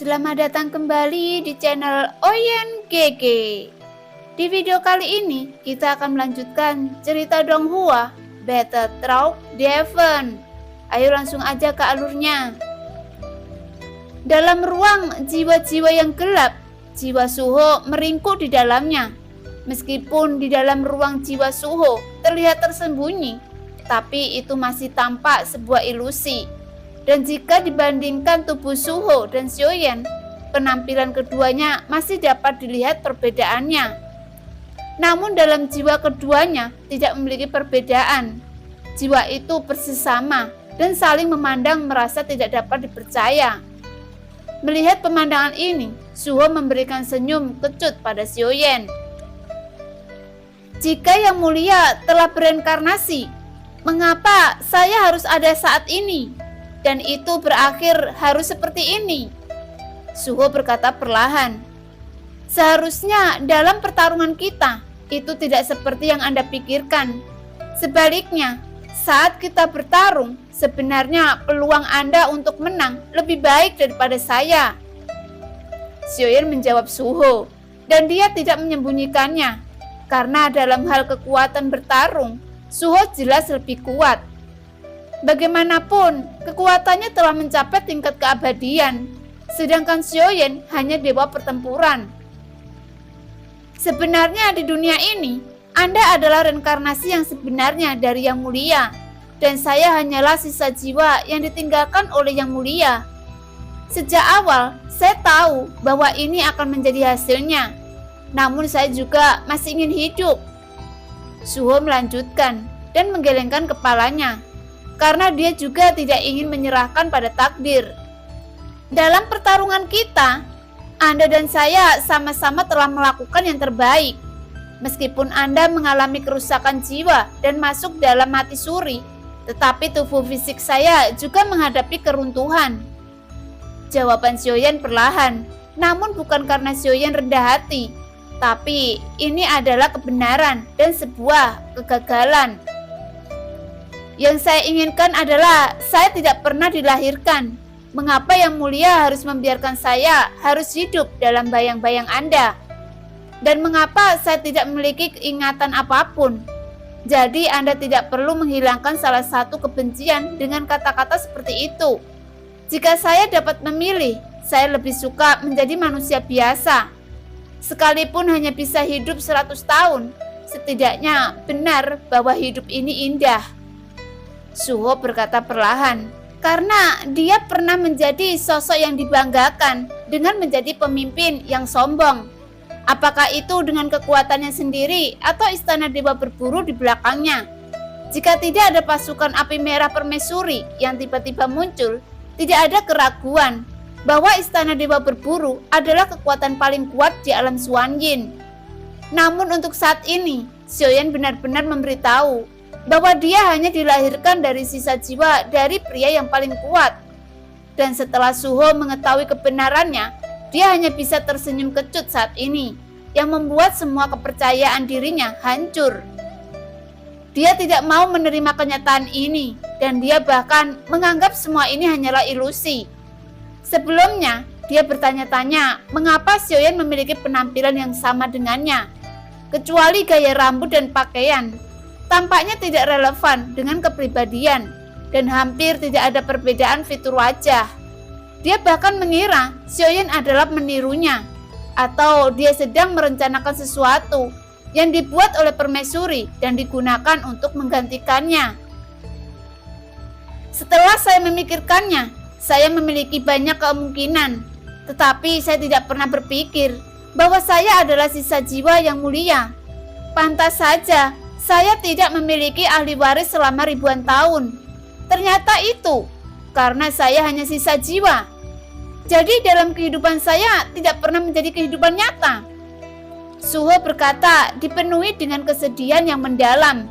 Selamat datang kembali di channel Oyen GG. Di video kali ini kita akan melanjutkan cerita Donghua Battle Through Heaven. Ayo langsung aja ke alurnya. Dalam ruang jiwa-jiwa yang gelap, jiwa Suho meringkuk di dalamnya. Meskipun di dalam ruang jiwa Suho terlihat tersembunyi, tapi itu masih tampak sebuah ilusi. Dan jika dibandingkan tubuh Suho dan Xiaoyan, penampilan keduanya masih dapat dilihat perbedaannya. Namun dalam jiwa keduanya tidak memiliki perbedaan. Jiwa itu persis sama dan saling memandang merasa tidak dapat dipercaya. Melihat pemandangan ini, Suho memberikan senyum kecut pada Xiaoyan. Jika Yang Mulia telah bereinkarnasi, mengapa saya harus ada saat ini? Dan itu berakhir harus seperti ini. Suho berkata perlahan. Seharusnya dalam pertarungan kita, itu tidak seperti yang Anda pikirkan. Sebaliknya, saat kita bertarung, sebenarnya peluang Anda untuk menang lebih baik daripada saya. Xiaoyan menjawab Suho, dan dia tidak menyembunyikannya. Karena dalam hal kekuatan bertarung, Suho jelas lebih kuat. Bagaimanapun, kekuatannya telah mencapai tingkat keabadian, sedangkan Xiaoyan hanya dewa pertempuran. Sebenarnya di dunia ini, Anda adalah reinkarnasi yang sebenarnya dari Yang Mulia, dan saya hanyalah sisa jiwa yang ditinggalkan oleh Yang Mulia. Sejak awal, saya tahu bahwa ini akan menjadi hasilnya, namun saya juga masih ingin hidup. Suho melanjutkan dan menggelengkan kepalanya. Karena dia juga tidak ingin menyerahkan pada takdir. Dalam pertarungan kita, Anda dan saya sama-sama telah melakukan yang terbaik. Meskipun Anda mengalami kerusakan jiwa dan masuk dalam mati suri, tetapi tubuh fisik saya juga menghadapi keruntuhan. Jawaban Xiaoyan perlahan, namun bukan karena Xiaoyan rendah hati, tapi ini adalah kebenaran dan sebuah kegagalan. Yang saya inginkan adalah saya tidak pernah dilahirkan. Mengapa Yang Mulia harus membiarkan saya harus hidup dalam bayang-bayang Anda? Dan mengapa saya tidak memiliki ingatan apapun? Jadi Anda tidak perlu menghilangkan salah satu kebencian dengan kata-kata seperti itu. Jika saya dapat memilih, saya lebih suka menjadi manusia biasa. Sekalipun hanya bisa hidup 100 tahun, setidaknya benar bahwa hidup ini indah. Suho berkata perlahan, karena dia pernah menjadi sosok yang dibanggakan dengan menjadi pemimpin yang sombong. Apakah itu dengan kekuatannya sendiri atau istana dewa berburu di belakangnya? Jika tidak ada pasukan api merah permaisuri yang tiba-tiba muncul, tidak ada keraguan bahwa istana dewa berburu adalah kekuatan paling kuat di alam Xuanyin. Namun untuk saat ini, Xiaoyan benar-benar memberitahu bahwa dia hanya dilahirkan dari sisa jiwa dari pria yang paling kuat. Dan setelah Suho mengetahui kebenarannya, dia hanya bisa tersenyum kecut saat ini, yang membuat semua kepercayaan dirinya hancur. Dia tidak mau menerima kenyataan ini, dan dia bahkan menganggap semua ini hanyalah ilusi. Sebelumnya, dia bertanya-tanya mengapa Xiaoyan memiliki penampilan yang sama dengannya, kecuali gaya rambut dan pakaian. Tampaknya tidak relevan dengan kepribadian dan hampir tidak ada perbedaan fitur wajah. Dia bahkan mengira Xiaoyan adalah menirunya atau dia sedang merencanakan sesuatu yang dibuat oleh permaisuri dan digunakan untuk menggantikannya. Setelah saya memikirkannya, saya memiliki banyak kemungkinan, tetapi saya tidak pernah berpikir bahwa saya adalah sisa jiwa Yang Mulia. Pantas saja saya tidak memiliki ahli waris selama ribuan tahun. Ternyata itu karena saya hanya sisa jiwa. Jadi dalam kehidupan saya tidak pernah menjadi kehidupan nyata. Suho berkata dipenuhi dengan kesedihan yang mendalam.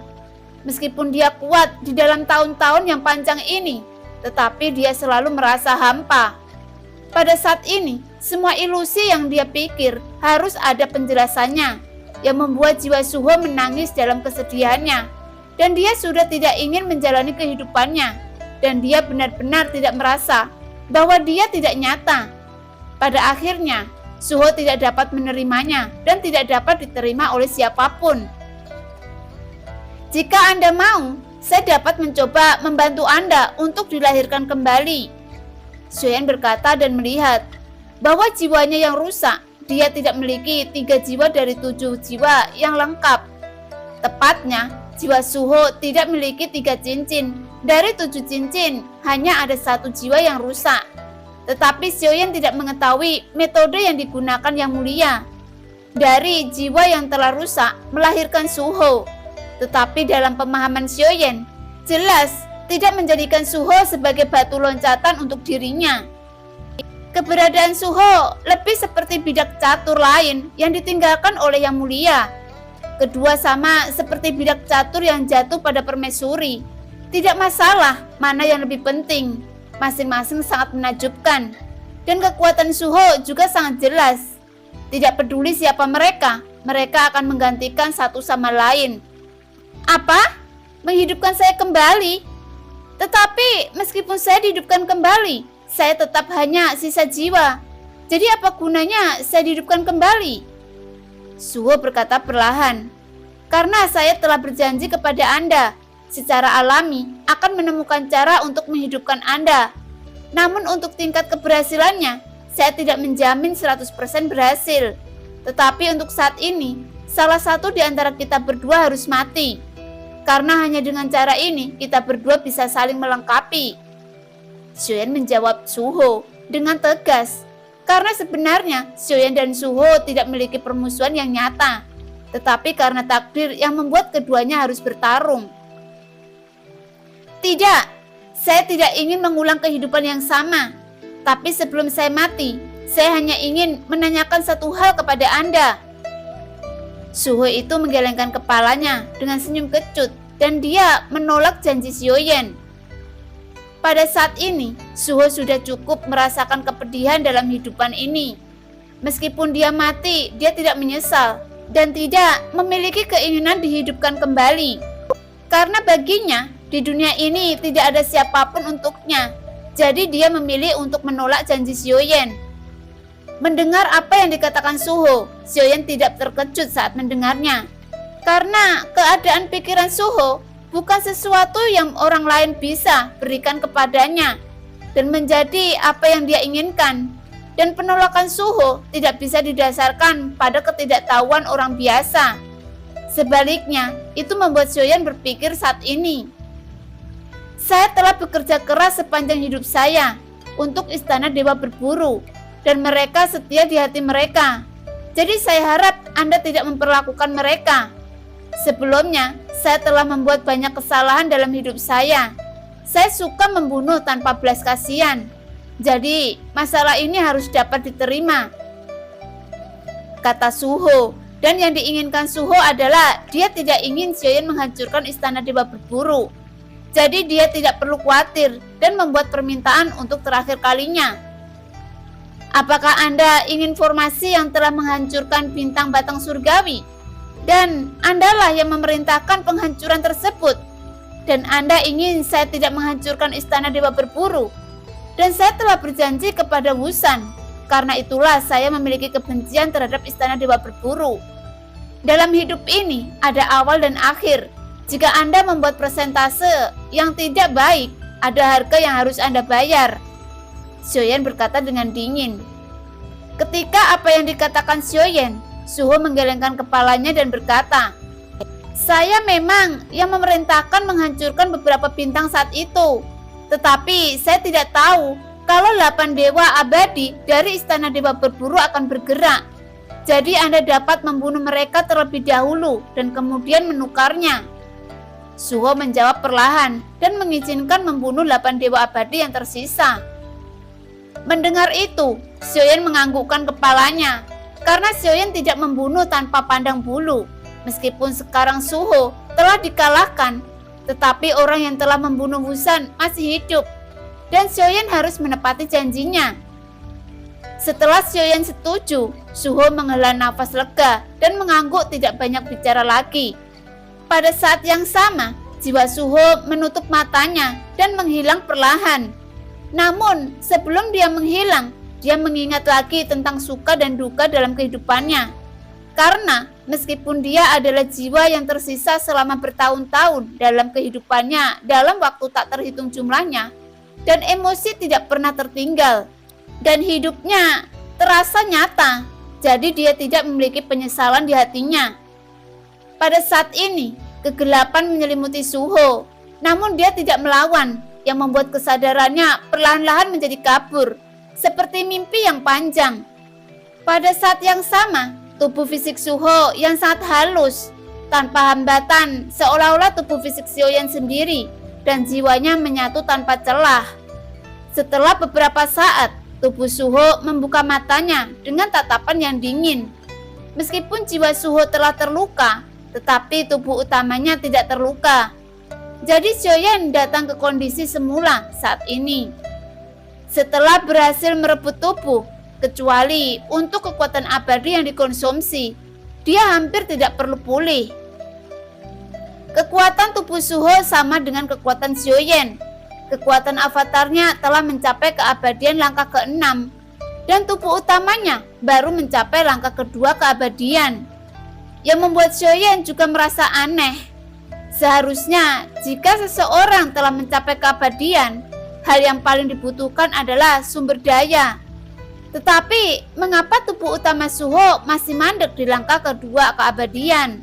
Meskipun dia kuat di dalam tahun-tahun yang panjang ini, tetapi dia selalu merasa hampa. Pada saat ini, semua ilusi yang dia pikir harus ada penjelasannya, yang membuat jiwa Suho menangis dalam kesedihannya, dan dia sudah tidak ingin menjalani kehidupannya, dan dia benar-benar tidak merasa bahwa dia tidak nyata. Pada akhirnya, Suho tidak dapat menerimanya dan tidak dapat diterima oleh siapapun. Jika Anda mau, saya dapat mencoba membantu Anda untuk dilahirkan kembali. Xiaoyan berkata dan melihat bahwa jiwanya yang rusak, dia tidak memiliki 3 jiwa dari 7 jiwa yang lengkap. Tepatnya, jiwa Suho tidak memiliki 3 cincin. Dari 7 cincin, hanya ada 1 jiwa yang rusak. Tetapi Xiaoyan tidak mengetahui metode yang digunakan Yang Mulia. Dari jiwa yang telah rusak melahirkan Suho. Tetapi dalam pemahaman Xiaoyan, jelas tidak menjadikan Suho sebagai batu loncatan untuk dirinya. Keberadaan Suho lebih seperti bidak catur lain yang ditinggalkan oleh Yang Mulia. Kedua sama seperti bidak catur yang jatuh pada permaisuri. Tidak masalah mana yang lebih penting. Masing-masing sangat menakjubkan. Dan kekuatan Suho juga sangat jelas. Tidak peduli siapa mereka, mereka akan menggantikan satu sama lain. Apa? Menghidupkan saya kembali? Tetapi meskipun saya dihidupkan kembali, saya tetap hanya sisa jiwa. Jadi apa gunanya saya dihidupkan kembali? Suho berkata perlahan. Karena saya telah berjanji kepada Anda, secara alami akan menemukan cara untuk menghidupkan Anda. Namun untuk tingkat keberhasilannya, saya tidak menjamin 100% berhasil. Tetapi untuk saat ini, salah satu di antara kita berdua harus mati. Karena hanya dengan cara ini, kita berdua bisa saling melengkapi. Xiaoyan menjawab Suho dengan tegas. Karena sebenarnya Xiaoyan dan Suho tidak memiliki permusuhan yang nyata. Tetapi karena takdir yang membuat keduanya harus bertarung. Tidak, saya tidak ingin mengulang kehidupan yang sama. Tapi sebelum saya mati, saya hanya ingin menanyakan satu hal kepada Anda. Suho itu menggelengkan kepalanya dengan senyum kecut dan dia menolak janji Xiaoyan. Pada saat ini, Suho sudah cukup merasakan kepedihan dalam hidupan ini. Meskipun dia mati, dia tidak menyesal dan tidak memiliki keinginan dihidupkan kembali. Karena baginya, di dunia ini tidak ada siapapun untuknya. Jadi dia memilih untuk menolak janji Xiaoyan. Mendengar apa yang dikatakan Suho, Xiaoyan tidak terkejut saat mendengarnya. Karena keadaan pikiran Suho bukan sesuatu yang orang lain bisa berikan kepadanya dan menjadi apa yang dia inginkan. Dan penolakan Suho tidak bisa didasarkan pada ketidaktahuan orang biasa. Sebaliknya, itu membuat Xiaoyan berpikir saat ini. Saya telah bekerja keras sepanjang hidup saya untuk Istana Dewa Berburu. Dan mereka setia di hati mereka. Jadi saya harap Anda tidak memperlakukan mereka. Sebelumnya, saya telah membuat banyak kesalahan dalam hidup saya. Saya suka membunuh tanpa belas kasihan. Jadi, masalah ini harus dapat diterima, kata Suho. Dan yang diinginkan Suho adalah dia tidak ingin Xiaoyan menghancurkan Istana Dewa Berburu. Jadi dia tidak perlu khawatir dan membuat permintaan untuk terakhir kalinya. Apakah Anda ingin formasi yang telah menghancurkan bintang batang surgawi? Dan Andalah yang memerintahkan penghancuran tersebut. Dan Anda ingin saya tidak menghancurkan Istana Dewa Berburu. Dan saya telah berjanji kepada Wusan. Karena itulah saya memiliki kebencian terhadap Istana Dewa Berburu. Dalam hidup ini ada awal dan akhir. Jika Anda membuat persentase yang tidak baik, ada harga yang harus Anda bayar. Xiaoyan berkata dengan dingin. Ketika apa yang dikatakan Xiaoyan, Suho menggelengkan kepalanya dan berkata, saya memang yang memerintahkan menghancurkan beberapa bintang saat itu. Tetapi saya tidak tahu kalau 8 dewa abadi dari Istana Dewa Berburu akan bergerak. Jadi Anda dapat membunuh mereka terlebih dahulu dan kemudian menukarnya. Suho menjawab perlahan dan mengizinkan membunuh 8 dewa abadi yang tersisa. Mendengar itu, Xiaoyan menganggukkan kepalanya karena Xiaoyan tidak membunuh tanpa pandang bulu. Meskipun sekarang Suho telah dikalahkan, tetapi orang yang telah membunuh Wusan masih hidup dan Xiaoyan harus menepati janjinya. Setelah Xiaoyan setuju, Suho menghela nafas lega dan mengangguk tidak banyak bicara lagi. Pada saat yang sama, jiwa Suho menutup matanya dan menghilang perlahan. Namun, sebelum dia menghilang, dia mengingat lagi tentang suka dan duka dalam kehidupannya. Karena meskipun dia adalah jiwa yang tersisa selama bertahun-tahun dalam kehidupannya dalam waktu tak terhitung jumlahnya, dan emosi tidak pernah tertinggal, dan hidupnya terasa nyata, jadi dia tidak memiliki penyesalan di hatinya. Pada saat ini, kegelapan menyelimuti Suho, namun dia tidak melawan, yang membuat kesadarannya perlahan-lahan menjadi kabur, seperti mimpi yang panjang. Pada saat yang sama, tubuh fisik Suho yang sangat halus, tanpa hambatan, seolah-olah tubuh fisik Sioyan sendiri, dan jiwanya menyatu tanpa celah. Setelah beberapa saat, tubuh Suho membuka matanya dengan tatapan yang dingin. Meskipun jiwa Suho telah terluka, tetapi tubuh utamanya tidak terluka. Jadi Sioyan datang ke kondisi semula saat ini. Setelah berhasil merebut tubuh, kecuali untuk kekuatan abadi yang dikonsumsi, dia hampir tidak perlu pulih. Kekuatan tubuh Suho sama dengan kekuatan Sioyan. Kekuatan avatarnya telah mencapai keabadian langkah ke-6, dan tubuh utamanya baru mencapai langkah kedua keabadian. Yang membuat Sioyan juga merasa aneh. Seharusnya jika seseorang telah mencapai keabadian, hal yang paling dibutuhkan adalah sumber daya. Tetapi mengapa tubuh utama Suho masih mandek di langkah kedua keabadian?